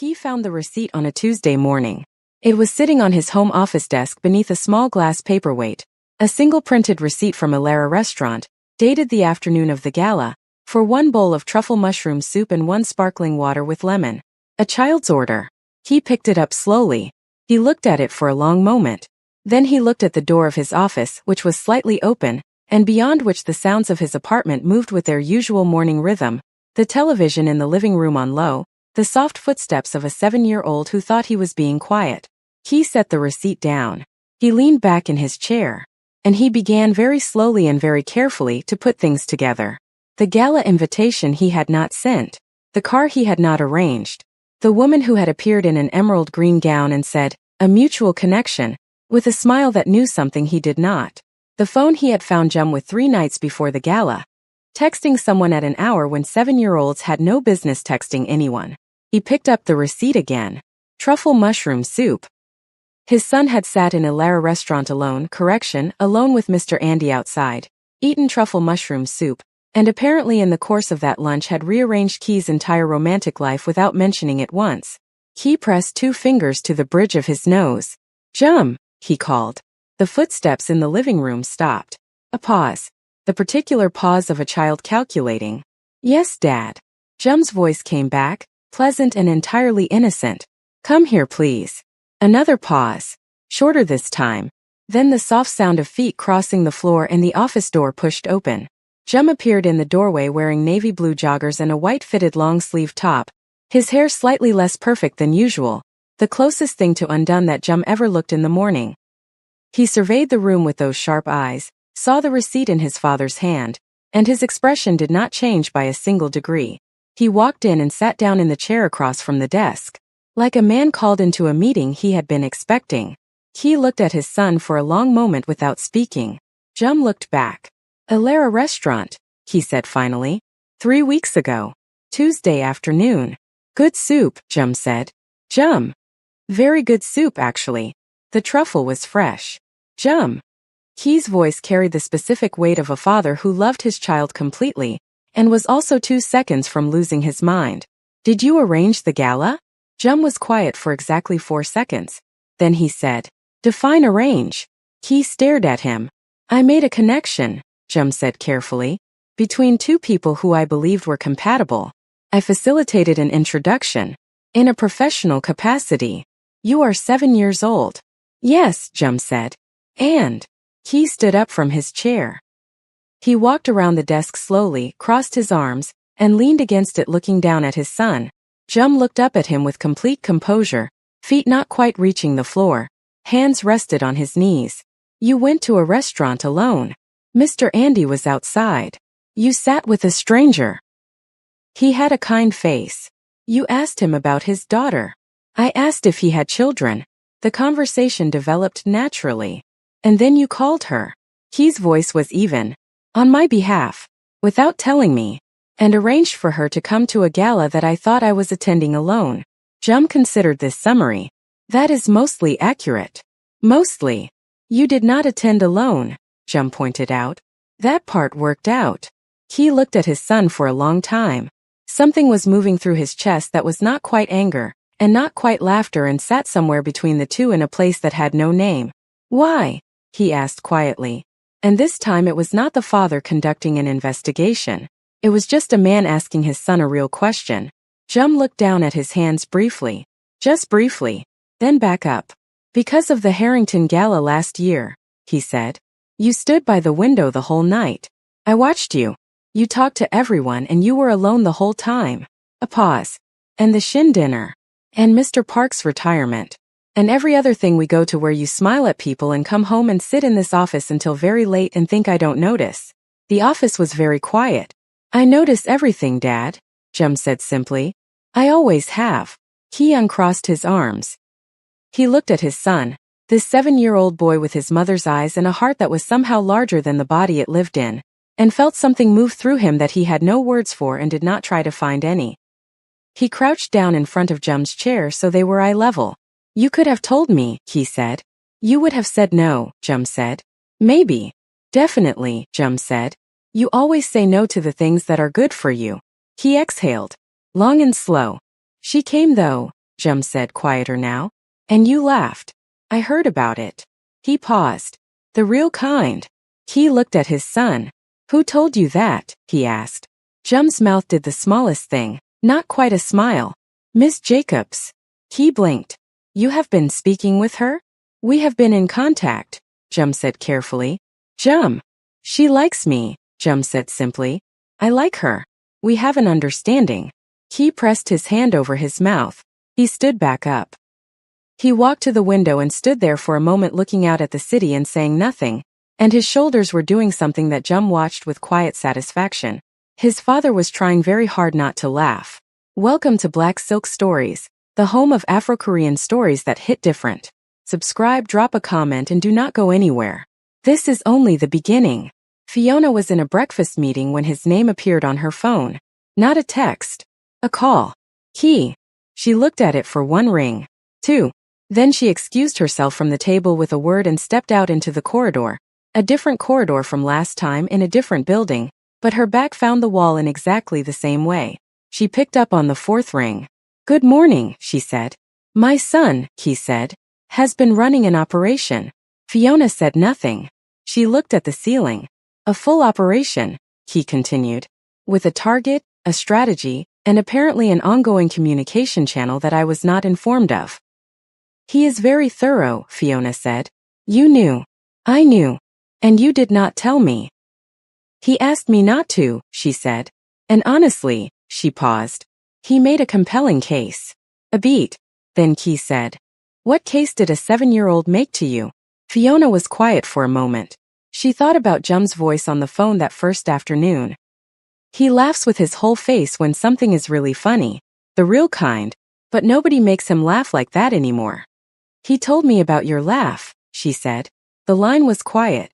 Key found the receipt on a Tuesday morning. It was sitting on his home office desk beneath a small glass paperweight. A single printed receipt from a Lara restaurant, dated the afternoon of the gala, for 1 bowl of truffle mushroom soup and 1 sparkling water with lemon. A child's order. He picked it up slowly. He looked at it for a long moment. Then he looked at the door of his office, which was slightly open, and beyond which the sounds of his apartment moved with their usual morning rhythm, the television in the living room on low, the soft footsteps of a 7-year-old who thought he was being quiet. He set the receipt down. He leaned back in his chair. And he began very slowly and very carefully to put things together. The gala invitation he had not sent. The car he had not arranged. The woman who had appeared in an emerald green gown and said, "A mutual connection," with a smile that knew something he did not. The phone he had found Jum with 3 nights before the gala. Texting someone at an hour when 7-year-olds had no business texting anyone. He picked up the receipt again. Truffle mushroom soup. His son had sat in a Lara restaurant alone, alone with Mr. Andy outside, eaten truffle mushroom soup, and apparently in the course of that lunch had rearranged Key's entire romantic life without mentioning it once. Key pressed 2 fingers to the bridge of his nose. "Jum," he called. The footsteps in the living room stopped. A pause. The particular pause of a child calculating. "Yes, Dad." Jum's voice came back, pleasant and entirely innocent. "Come here, please." Another pause. Shorter this time. Then the soft sound of feet crossing the floor and the office door pushed open. Jum appeared in the doorway wearing navy blue joggers and a white-fitted long-sleeved top. His hair slightly less perfect than usual, the closest thing to undone that Jum ever looked in the morning. He surveyed the room with those sharp eyes, saw the receipt in his father's hand, and his expression did not change by a single degree. He walked in and sat down in the chair across from the desk. Like a man called into a meeting he had been expecting. He looked at his son for a long moment without speaking. Jum looked back. "A Lara restaurant," he said finally. 3 weeks ago. Tuesday afternoon. "Good soup," Jum said. "Jum." "Very good soup, actually. The truffle was fresh." "Jum." Key's voice carried the specific weight of a father who loved his child completely, and was also 2 seconds from losing his mind. "Did you arrange the gala?" Jum was quiet for exactly 4 seconds. Then he said, "Define arrange." Key stared at him. "I made a connection," Jum said carefully, "between 2 people who I believed were compatible. I facilitated an introduction. In a professional capacity. You are 7 years old." "Yes," Jum said. "And?" Key stood up from his chair. He walked around the desk slowly, crossed his arms, and leaned against it looking down at his son. Jum looked up at him with complete composure, feet not quite reaching the floor, hands rested on his knees. "You went to a restaurant alone. Mr. Andy was outside. You sat with a stranger." He had a kind face. "You asked him about his daughter." "I asked if he had children." The conversation developed naturally. "And then you called her." Key's voice was even. "On my behalf. Without telling me. And arranged for her to come to a gala that I thought I was attending alone." Jum considered this summary. "That is mostly accurate." "Mostly. You did not attend alone," Jum pointed out. "That part worked out." Key looked at his son for a long time. Something was moving through his chest that was not quite anger, and not quite laughter, and sat somewhere between the two in a place that had no name. "Why?" he asked quietly. And this time it was not the father conducting an investigation. It was just a man asking his son a real question. Jum looked down at his hands briefly. Just briefly. Then back up. "Because of the Harrington Gala last year," he said. "You stood by the window the whole night. I watched you. You talked to everyone and you were alone the whole time." A pause. "And the Shin dinner. And Mr. Park's retirement. And every other thing we go to where you smile at people and come home and sit in this office until very late and think I don't notice. The office was very quiet." "I notice everything, Dad," Jum said simply. "I always have." He uncrossed his arms. He looked at his son, this 7-year-old boy with his mother's eyes and a heart that was somehow larger than the body it lived in, and felt something move through him that he had no words for and did not try to find any. He crouched down in front of Jum's chair so they were eye level. "You could have told me," he said. "You would have said no," Jum said. "Maybe. Definitely," Jum said. "You always say no to the things that are good for you." He exhaled. Long and slow. "She came though," Jum said, quieter now. And you laughed. I heard about it. He paused. The real kind. He looked at his son. Who told you that? He asked. Jum's mouth did the smallest thing, not quite a smile. Miss Jacobs. He blinked. You have been speaking with her? We have been in contact, Jum said carefully. Jum. She likes me, Jum said simply. I like her. We have an understanding. He pressed his hand over his mouth. He stood back up. He walked to the window and stood there for a moment looking out at the city and saying nothing, and his shoulders were doing something that Jum watched with quiet satisfaction. His father was trying very hard not to laugh. Welcome to Black Silk Stories, the home of Afro-Korean stories that hit different. Subscribe, drop a comment, and do not go anywhere. This is only the beginning. Fiona was in a breakfast meeting when his name appeared on her phone. Not a text. A call. Key. She looked at it for one ring. Two. Then she excused herself from the table with a word and stepped out into the corridor. A different corridor from last time in a different building, but her back found the wall in exactly the same way. She picked up on the fourth ring. Good morning, she said. My son, he said, has been running an operation. Fiona said nothing. She looked at the ceiling. A full operation, he continued. With a target, a strategy, and apparently an ongoing communication channel that I was not informed of. He is very thorough, Fiona said. You knew. I knew. And you did not tell me. He asked me not to, she said. And honestly, she paused. He made a compelling case. A beat. Then Key said. What case did a 7-year-old make to you? Fiona was quiet for a moment. She thought about Jum's voice on the phone that first afternoon. He laughs with his whole face when something is really funny. The real kind. But nobody makes him laugh like that anymore. He told me about your laugh, she said. The line was quiet.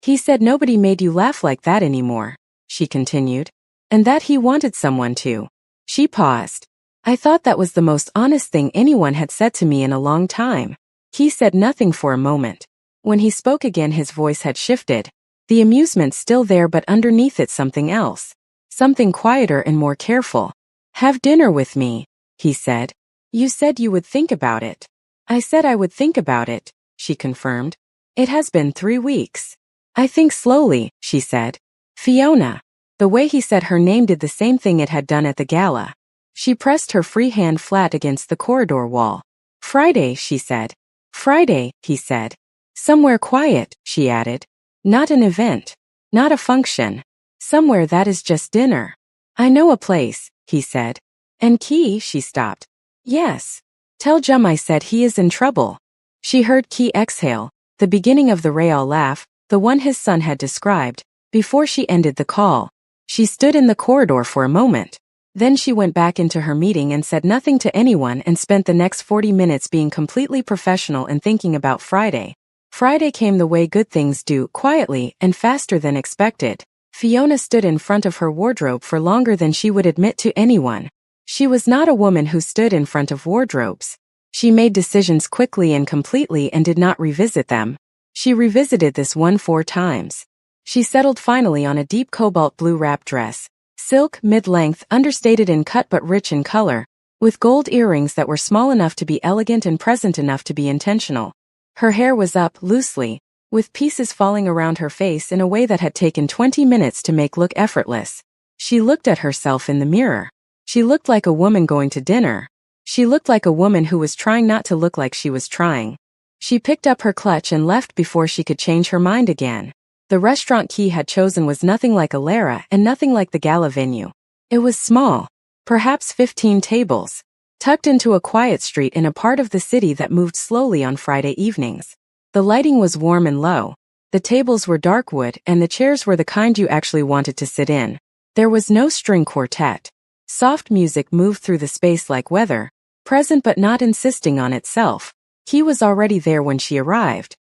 He said nobody made you laugh like that anymore, she continued. And that he wanted someone to. She paused. I thought that was the most honest thing anyone had said to me in a long time. He said nothing for a moment. When he spoke again, his voice had shifted. The amusement still there, but underneath it something else. Something quieter and more careful. Have dinner with me, he said. You said you would think about it. I said I would think about it, she confirmed. It has been 3 weeks. I think slowly, she said. Fiona. The way he said her name did the same thing it had done at the gala. She pressed her free hand flat against the corridor wall. Friday, she said. Friday, he said. Somewhere quiet, she added. Not an event. Not a function. Somewhere that is just dinner. I know a place, he said. And Key, she stopped. Yes. Tell Jum I said he is in trouble. She heard Key exhale, the beginning of the Rayal laugh, the one his son had described, before she ended the call. She stood in the corridor for a moment. Then she went back into her meeting and said nothing to anyone and spent the next 40 minutes being completely professional and thinking about Friday. Friday came the way good things do, quietly and faster than expected. Fiona stood in front of her wardrobe for longer than she would admit to anyone. She was not a woman who stood in front of wardrobes. She made decisions quickly and completely and did not revisit them. She revisited this one 4 times. She settled finally on a deep cobalt blue wrap dress. Silk, mid-length, understated in cut but rich in color, with gold earrings that were small enough to be elegant and present enough to be intentional. Her hair was up, loosely, with pieces falling around her face in a way that had taken 20 minutes to make look effortless. She looked at herself in the mirror. She looked like a woman going to dinner. She looked like a woman who was trying not to look like she was trying. She picked up her clutch and left before she could change her mind again. The restaurant Key had chosen was nothing like a Lara and nothing like the gala venue. It was small, perhaps 15 tables, tucked into a quiet street in a part of the city that moved slowly on Friday evenings. The lighting was warm and low. The tables were dark wood and the chairs were the kind you actually wanted to sit in. There was no string quartet. Soft music moved through the space like weather, present but not insisting on itself. Key was already there when she arrived.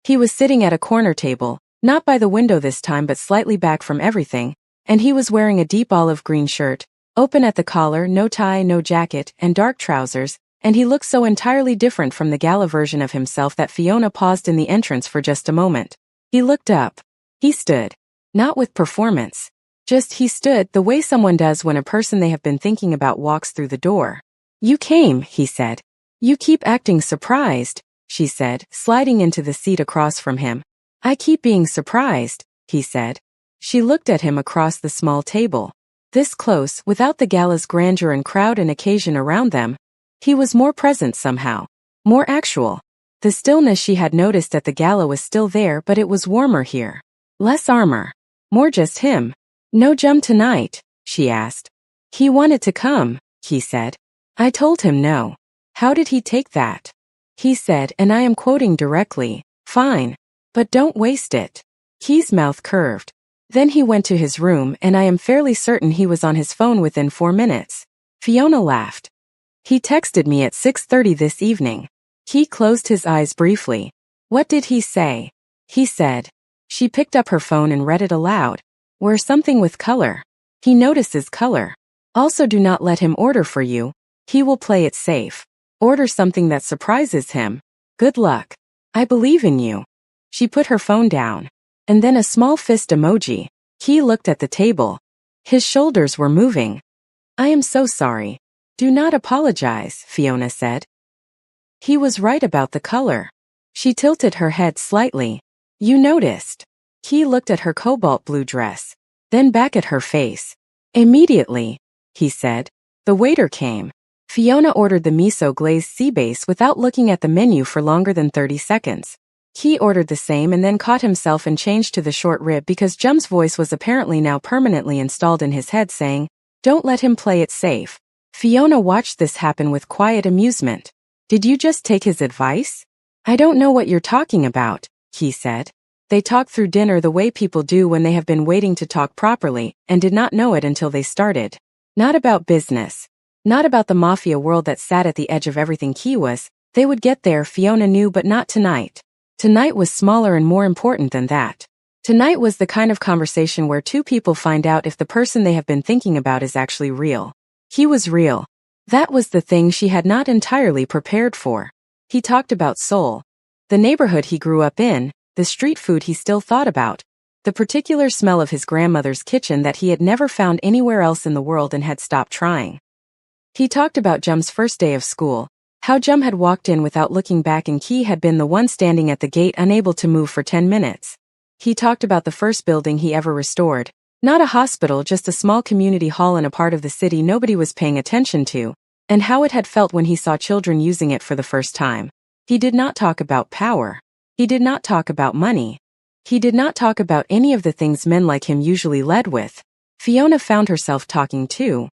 He was sitting at a corner table, not by the window this time but slightly back from everything, and he was wearing a deep olive green shirt, open at the collar, no tie, no jacket, and dark trousers, and he looked so entirely different from the gala version of himself that Fiona paused in the entrance for just a moment. He looked up. He stood. Not with performance. Just he stood the way someone does when a person they have been thinking about walks through the door. You came, he said. You keep acting surprised, she said, sliding into the seat across from him. I keep being surprised, he said. She looked at him across the small table. This close, without the gala's grandeur and crowd and occasion around them. He was more present somehow. More actual. The stillness she had noticed at the gala was still there, but it was warmer here. Less armor. More just him. No Jum tonight, she asked. He wanted to come, he said. I told him no. How did he take that? He said, and I am quoting directly, fine. But don't waste it. Key's mouth curved. Then he went to his room, and I am fairly certain he was on his phone within 4 minutes. Fiona laughed. He texted me at 6:30 this evening. Key closed his eyes briefly. What did he say? He said. She picked up her phone and read it aloud. Wear something with color. He notices color. Also do not let him order for you. He will play it safe. Order something that surprises him. Good luck. I believe in you. She put her phone down. And then a small fist emoji. Key looked at the table. His shoulders were moving. I am so sorry. Do not apologize, Fiona said. He was right about the color. She tilted her head slightly. You noticed. Key looked at her cobalt blue dress. Then back at her face. Immediately, he said. The waiter came. Fiona ordered the miso glazed sea base without looking at the menu for longer than 30 seconds. Key ordered the same and then caught himself and changed to the short rib because Jum's voice was apparently now permanently installed in his head saying, don't let him play it safe. Fiona watched this happen with quiet amusement. Did you just take his advice? I don't know what you're talking about, Key said. They talked through dinner the way people do when they have been waiting to talk properly and did not know it until they started. Not about business. Not about the Mafia world that sat at the edge of everything Key was. They would get there, Fiona knew, but not tonight. Tonight was smaller and more important than that. Tonight was the kind of conversation where two people find out if the person they have been thinking about is actually real. He was real. That was the thing she had not entirely prepared for. He talked about Seoul. The neighborhood he grew up in, the street food he still thought about, the particular smell of his grandmother's kitchen that he had never found anywhere else in the world and had stopped trying. He talked about Jum's first day of school, how Jum had walked in without looking back and Key had been the one standing at the gate unable to move for 10 minutes. He talked about the first building he ever restored. Not a hospital, just a small community hall in a part of the city nobody was paying attention to, and how it had felt when he saw children using it for the first time. He did not talk about power. He did not talk about money. He did not talk about any of the things men like him usually led with. Fiona found herself talking too.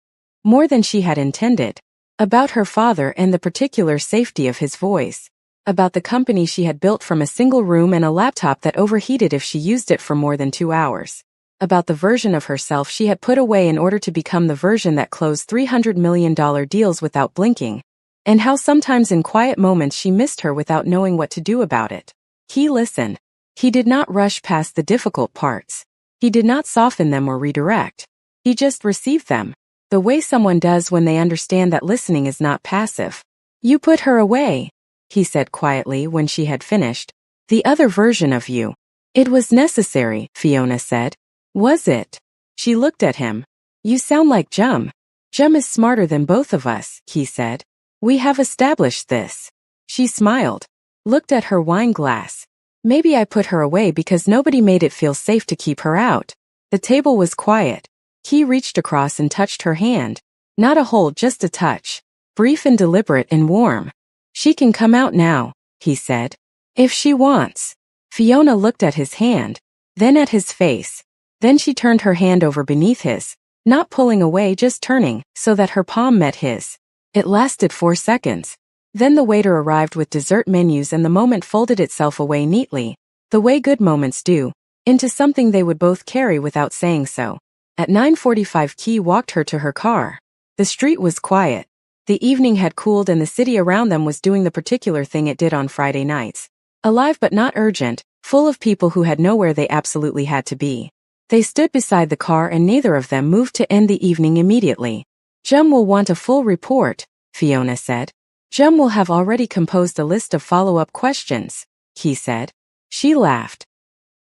More than she had intended. About her father and the particular safety of his voice. About the company she had built from a single room and a laptop that overheated if she used it for more than 2 hours. About the version of herself she had put away in order to become the version that closed $300 million deals without blinking. And how sometimes in quiet moments she missed her without knowing what to do about it. He listened. He did not rush past the difficult parts. He did not soften them or redirect. He just received them. The way someone does when they understand that listening is not passive. You put her away, he said quietly when she had finished. The other version of you. It was necessary, Fiona said. Was it? She looked at him. You sound like Jum. Jum is smarter than both of us, he said. We have established this. She smiled. Looked at her wine glass. Maybe I put her away because nobody made it feel safe to keep her out. The table was quiet. He reached across and touched her hand. Not a hold, just a touch. Brief and deliberate and warm. She can come out now, he said. If she wants. Fiona looked at his hand. Then at his face. Then she turned her hand over beneath his. Not pulling away, just turning, so that her palm met his. It lasted 4 seconds. Then the waiter arrived with dessert menus and the moment folded itself away neatly, the way good moments do, into something they would both carry without saying so. At 9:45 Key walked her to her car. The street was quiet. The evening had cooled and the city around them was doing the particular thing it did on Friday nights. Alive but not urgent, full of people who had nowhere they absolutely had to be. They stood beside the car and neither of them moved to end the evening immediately. Jum will want a full report, Fiona said. Jum will have already composed a list of follow-up questions, he said. She laughed.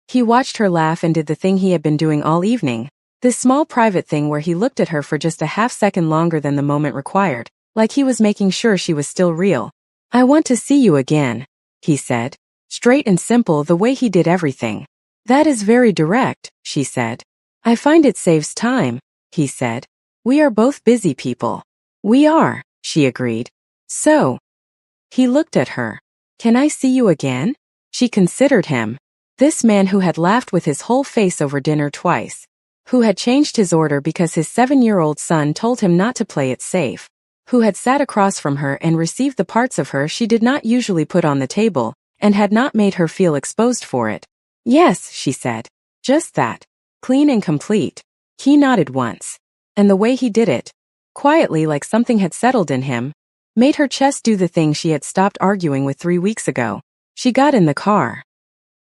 He watched her laugh and did the thing he had been doing all evening. This small private thing where he looked at her for just a half second longer than the moment required. like he was making sure she was still real. "I want to see you again," he said. Straight and simple the way he did everything. "That is very direct," she said. "I find it saves time," he said. "We are both busy people." "We are," she agreed. "So." He looked at her. "Can I see you again?" She considered him. This man who had laughed with his whole face over dinner twice. Who had changed his order because his 7-year-old son told him not to play it safe. Who had sat across from her and received the parts of her she did not usually put on the table, and had not made her feel exposed for it. "Yes," she said. "Just that. Clean and complete." He nodded once. And the way he did it, quietly like something had settled in him, made her chest do the thing she had stopped arguing with 3 weeks ago. She got in the car.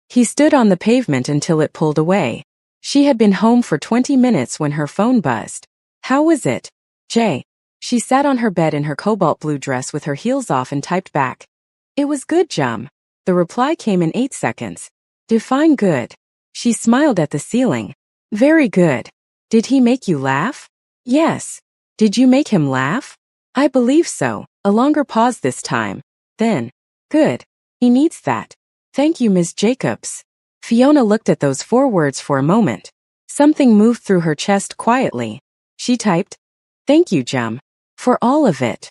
He stood on the pavement until it pulled away. She had been home for 20 minutes when her phone buzzed. "How was it, Jay?" She sat on her bed in her cobalt blue dress with her heels off and typed back. "It was good, Jum." The reply came in 8 seconds. "Define good." She smiled at the ceiling. "Very good." "Did he make you laugh?" "Yes." "Did you make him laugh?" "I believe so." A longer pause this time. Then, "Good. He needs that." "Thank you, Ms. Jacobs." Fiona looked at those 4 words for a moment. Something moved through her chest quietly. She typed, "Thank you, Jum, for all of it."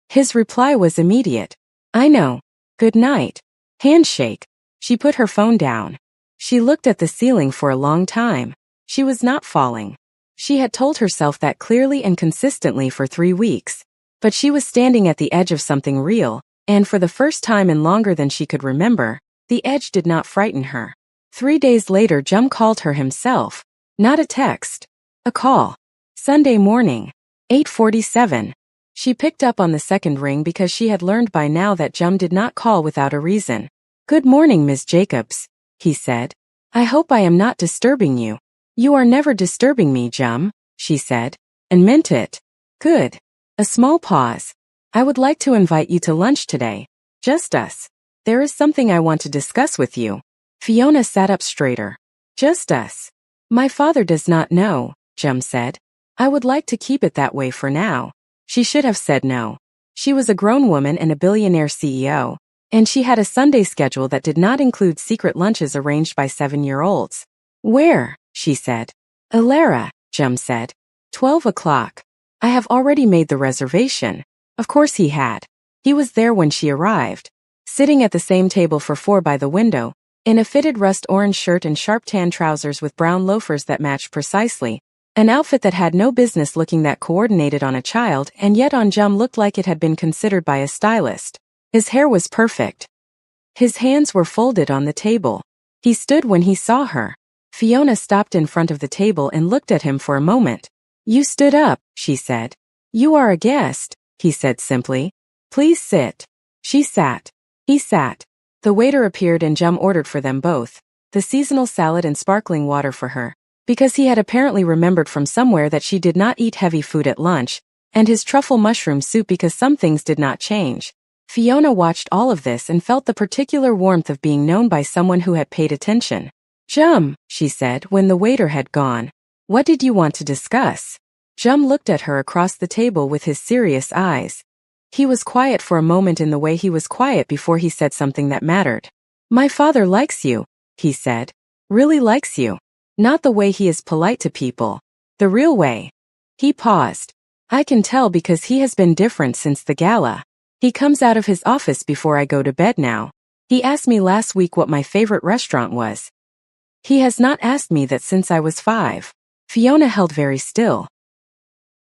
His reply was immediate. "I know. Good night." Handshake. She put her phone down. She looked at the ceiling for a long time. She was not falling. She had told herself that clearly and consistently for 3 weeks. But she was standing at the edge of something real, and for the first time in longer than she could remember, the edge did not frighten her. 3 days later Jum called her himself. Not a text. A call. Sunday morning. 8:47. She picked up on the second ring because she had learned by now that Jum did not call without a reason. "Good morning, Ms. Jacobs," he said. "I hope I am not disturbing you." "You are never disturbing me, Jum," she said, and meant it. "Good." A small pause. "I would like to invite you to lunch today. Just us. There is something I want to discuss with you." Fiona sat up straighter. "Just us." "My father does not know," Jum said. "I would like to keep it that way for now." She should have said no. She was a grown woman and a billionaire CEO, and she had a Sunday schedule that did not include secret lunches arranged by 7-year-olds. "Where?" she said. "Alara," Jum said. 12 o'clock. "I have already made the reservation." Of course he had. He was there when she arrived. Sitting at the same table for 4 by the window, in a fitted rust orange shirt and sharp tan trousers with brown loafers that matched precisely, an outfit that had no business looking that coordinated on a child and yet on Jum looked like it had been considered by a stylist. His hair was perfect. His hands were folded on the table. He stood when he saw her. Fiona stopped in front of the table and looked at him for a moment. "You stood up," she said. "You are a guest," he said simply. "Please sit." She sat. He sat. The waiter appeared and Jum ordered for them both, the seasonal salad and sparkling water for her, because he had apparently remembered from somewhere that she did not eat heavy food at lunch, and his truffle mushroom soup because some things did not change. Fiona watched all of this and felt the particular warmth of being known by someone who had paid attention. "Jum," she said when the waiter had gone. "What did you want to discuss?" Jum looked at her across the table with his serious eyes. He was quiet for a moment in the way he was quiet before he said something that mattered. "My father likes you," he said. "Really likes you. Not the way he is polite to people. The real way." He paused. "I can tell because he has been different since the gala. He comes out of his office before I go to bed now. He asked me last week what my favorite restaurant was. He has not asked me that since I was 5. Fiona held very still.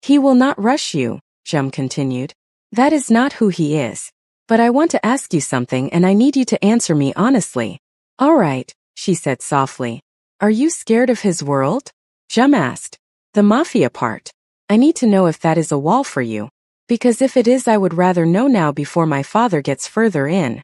"He will not rush you," Jum continued. "That is not who he is. But I want to ask you something and I need you to answer me honestly." "All right," she said softly. "Are you scared of his world?" Jum asked. "The Mafia part. I need to know if that is a wall for you. Because if it is, I would rather know now before my father gets further in."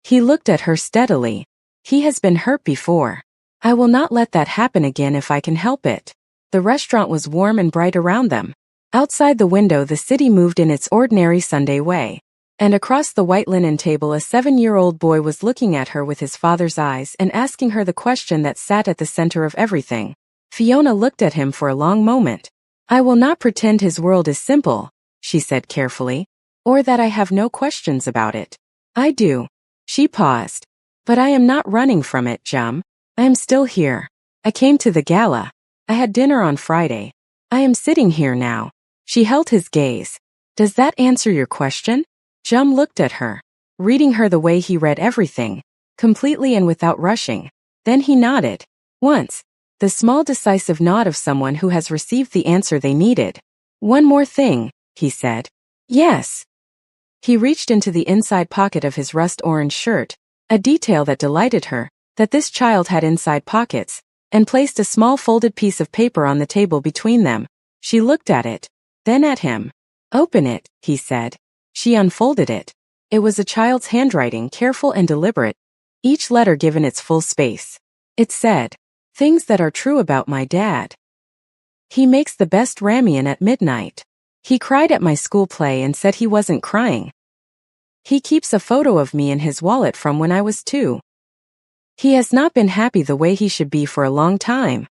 He looked at her steadily. "He has been hurt before. I will not let that happen again if I can help it." The restaurant was warm and bright around them. Outside the window the city moved in its ordinary Sunday way. And across the white linen table a 7-year-old boy was looking at her with his father's eyes and asking her the question that sat at the center of everything. Fiona looked at him for a long moment. "I will not pretend his world is simple," she said carefully. Or that I have no questions about it. I do. She paused. But I am not running from it, Jum. I am still here. I came to the gala. I had dinner on Friday. I am sitting here now. She held his gaze. Does that answer your question? Jum looked at her, reading her the way he read everything, completely and without rushing. Then he nodded. Once. The small decisive nod of someone who has received the answer they needed. One more thing, he said. Yes. He reached into the inside pocket of his rust-orange shirt, a detail that delighted her, that this child had inside pockets, and placed a small folded piece of paper on the table between them. She looked at it, then at him. Open it, he said. She unfolded it. It was a child's handwriting, careful and deliberate, each letter given its full space. It said, things that are true about my dad. He makes the best ramen at midnight. He cried at my school play and said he wasn't crying. He keeps a photo of me in his wallet from when I was 2. He has not been happy the way he should be for a long time.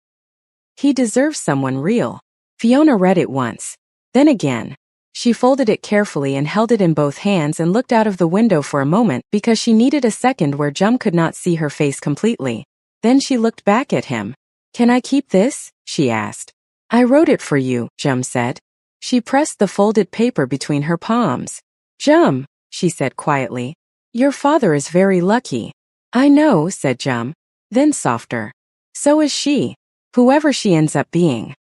He deserves someone real. Fiona read it once, then again. She folded it carefully and held it in both hands and looked out of the window for a moment because she needed a second where Jum could not see her face completely. Then she looked back at him. Can I keep this? She asked. I wrote it for you, Jum said. She pressed the folded paper between her palms. Jum, she said quietly. Your father is very lucky. I know, said Jum. Then softer. So is she. Whoever she ends up being.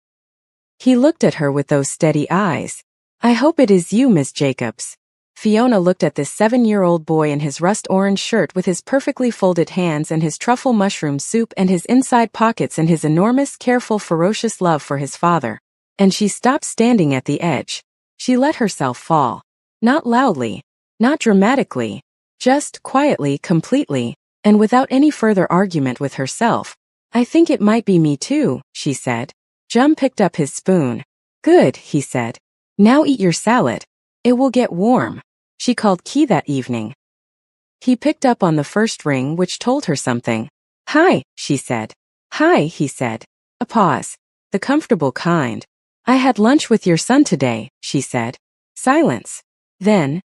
He looked at her with those steady eyes. I hope it is you, Miss Jacobs. Fiona looked at this 7-year-old boy in his rust-orange shirt with his perfectly folded hands and his truffle mushroom soup and his inside pockets and his enormous, careful, ferocious love for his father. And she stopped standing at the edge. She let herself fall. Not loudly. Not dramatically. Just quietly, completely, and without any further argument with herself. I think it might be me too, she said. Jum picked up his spoon. Good, he said. Now eat your salad. It will get warm. She called Key that evening. He picked up on the first ring, which told her something. Hi, she said. Hi, he said. A pause. The comfortable kind. I had lunch with your son today, she said. Silence. Then.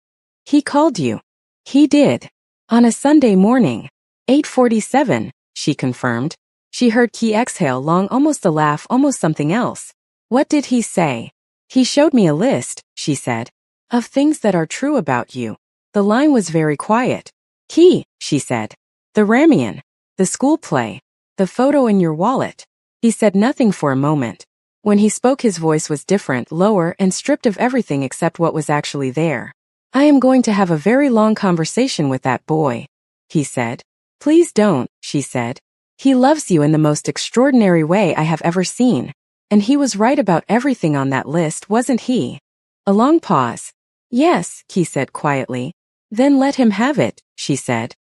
He called you. He did. On a Sunday morning. 8:47, she confirmed. She heard Key exhale long, almost a laugh, almost something else. What did he say? He showed me a list, she said, of things that are true about you. The line was very quiet. Key, she said. The ramen. The school play. The photo in your wallet. He said nothing for a moment. When he spoke his voice was different, lower, and stripped of everything except what was actually there. I am going to have a very long conversation with that boy, he said. Please don't, she said. He loves you in the most extraordinary way I have ever seen. And he was right about everything on that list, wasn't he? A long pause. Yes, he said quietly. Then let him have it, she said.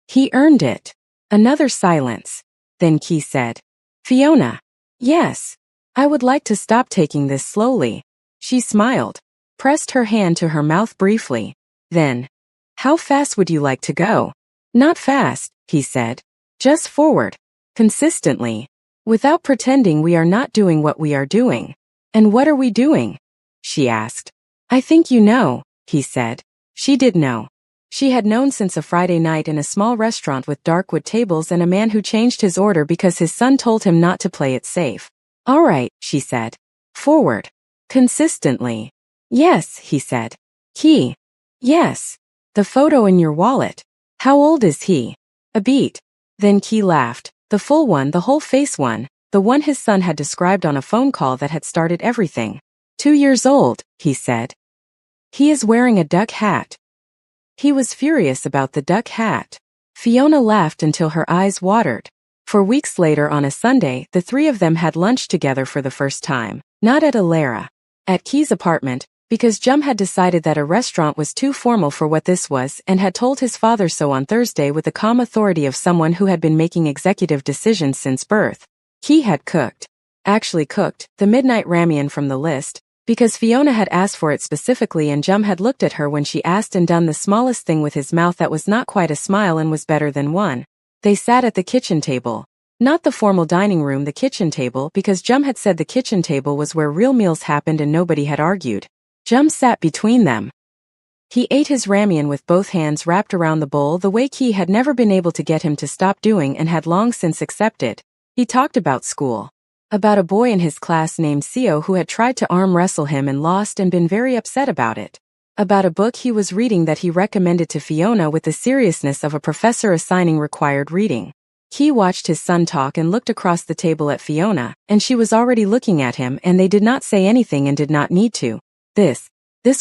He earned it. Another silence. Then Key said, Fiona. Yes. I would like to stop taking this slowly. She smiled, pressed her hand to her mouth briefly. Then, how fast would you like to go? Not fast, he said. Just forward. Consistently. Without pretending we are not doing what we are doing. And what are we doing? She asked. I think you know, he said. She did know. She had known since a Friday night in a small restaurant with dark wood tables and a man who changed his order because his son told him not to play it safe. All right, she said. Forward. Consistently. Yes, he said. Key. Yes. The photo in your wallet. How old is he? A beat. Then Key laughed. The full one, the whole face one, the one his son had described on a phone call that had started everything. 2 years old, he said. He is wearing a duck hat. He was furious about the duck hat. Fiona laughed until her eyes watered. For weeks later on a Sunday, the three of them had lunch together for the first time. Not at Alara. At Key's apartment, because Jum had decided that a restaurant was too formal for what this was and had told his father so on Thursday with the calm authority of someone who had been making executive decisions since birth. Key had cooked. Actually cooked, the midnight ramen from the list, because Fiona had asked for it specifically and Jum had looked at her when she asked and done the smallest thing with his mouth that was not quite a smile and was better than one. They sat at the kitchen table. Not the formal dining room, the kitchen table, because Jum had said the kitchen table was where real meals happened and nobody had argued. Jum sat between them. He ate his ramen with both hands wrapped around the bowl the way Ki had never been able to get him to stop doing and had long since accepted. He talked about school. About a boy in his class named Seo who had tried to arm wrestle him and lost and been very upset about it. About a book he was reading that he recommended to Fiona with the seriousness of a professor assigning required reading. Ki watched his son talk and looked across the table at Fiona, and she was already looking at him, and they did not say anything and did not need to. This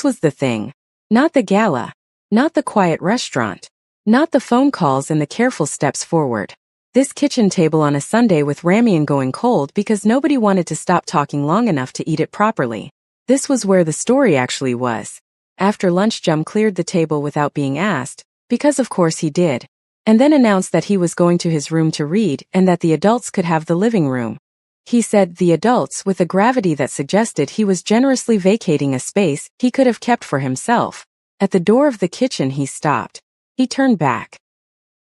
was the thing. Not the gala. Not the quiet restaurant. Not the phone calls and the careful steps forward. This kitchen table on a Sunday with ramen going cold because nobody wanted to stop talking long enough to eat it properly. This was where the story actually was. After lunch, Jum cleared the table without being asked, because of course he did, and then announced that he was going to his room to read and that the adults could have the living room. He said the adults with a gravity that suggested he was generously vacating a space he could have kept for himself. At the door of the kitchen he stopped. He turned back.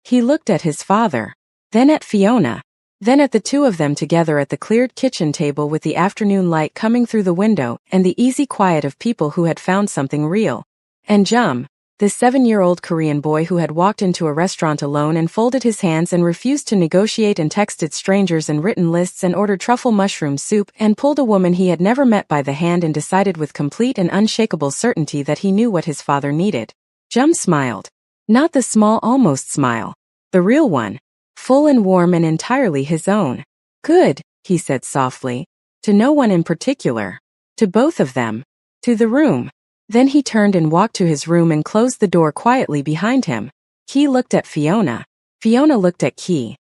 He looked at his father, then at Fiona, then at the two of them together at the cleared kitchen table with the afternoon light coming through the window and the easy quiet of people who had found something real. And Jum, this 7-year-old Korean boy who had walked into a restaurant alone and folded his hands and refused to negotiate and texted strangers and written lists and ordered truffle mushroom soup and pulled a woman he had never met by the hand and decided with complete and unshakable certainty that he knew what his father needed. Jum smiled. Not the small almost smile. The real one. Full and warm and entirely his own. Good, he said softly. To no one in particular. To both of them. To the room. Then he turned and walked to his room and closed the door quietly behind him. Ki looked at Fiona. Fiona looked at Ki.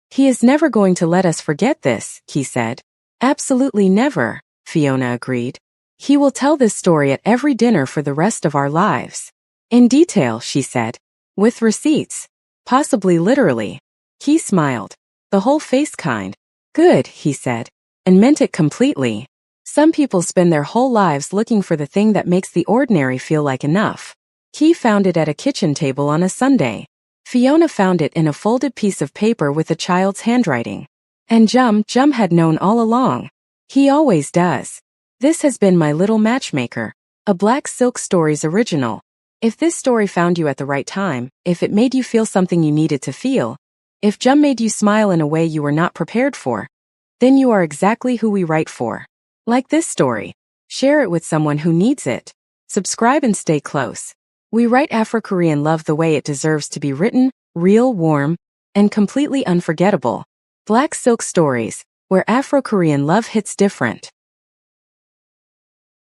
He is never going to let us forget this, Ki said. Absolutely never, Fiona agreed. He will tell this story at every dinner for the rest of our lives. In detail, she said. With receipts. Possibly literally. Ki smiled. The whole face kind. Good, he said. And meant it completely. Some people spend their whole lives looking for the thing that makes the ordinary feel like enough. Ki found it at a kitchen table on a Sunday. Fiona found it in a folded piece of paper with a child's handwriting. And Jum had known all along. He always does. This has been my little matchmaker. A Black Silk Stories original. If this story found you at the right time, if it made you feel something you needed to feel, if Jum made you smile in a way you were not prepared for, then you are exactly who we write for. Like this story. Share it with someone who needs it. Subscribe and stay close. We write Afro-Korean love the way it deserves to be written, real, warm, and completely unforgettable. Black Silk Stories, where Afro-Korean love hits different.